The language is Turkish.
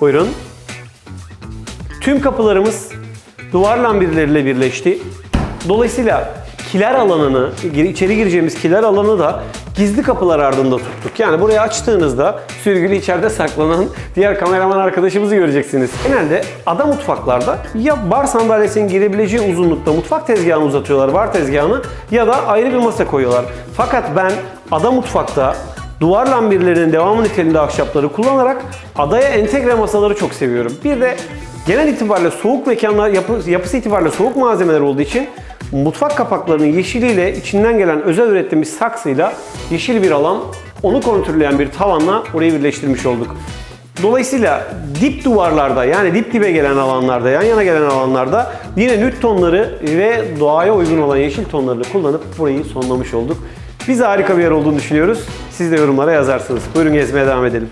Buyurun. Tüm kapılarımız duvar lambileriyle birleşti. Dolayısıyla kiler alanını, içeri gireceğimiz kiler alanı da gizli kapılar ardında tuttuk. Yani burayı açtığınızda sürgülü içeride saklanan diğer kameraman arkadaşımızı göreceksiniz. Genelde ada mutfaklarda ya bar sandalyesinin girebileceği uzunlukta mutfak tezgahını uzatıyorlar, bar tezgahını, ya da ayrı bir masa koyuyorlar. Fakat ben ada mutfakta duvar lamberlerinin devamı niteliğinde ahşapları kullanarak adaya entegre masaları çok seviyorum. Bir de genel itibariyle soğuk mekanlar, yapısı itibariyle soğuk malzemeler olduğu için mutfak kapaklarının yeşiliyle içinden gelen özel ürettiğimiz saksıyla yeşil bir alan, onu kontrolleyen bir tavanla orayı birleştirmiş olduk. Dolayısıyla dip duvarlarda, yani dip dibe gelen alanlarda, yan yana gelen alanlarda yine nüt tonları ve doğaya uygun olan yeşil tonlarını kullanıp burayı sonlamış olduk. Biz harika bir yer olduğunu düşünüyoruz. Siz de yorumlara yazarsınız. Buyurun gezmeye devam edelim.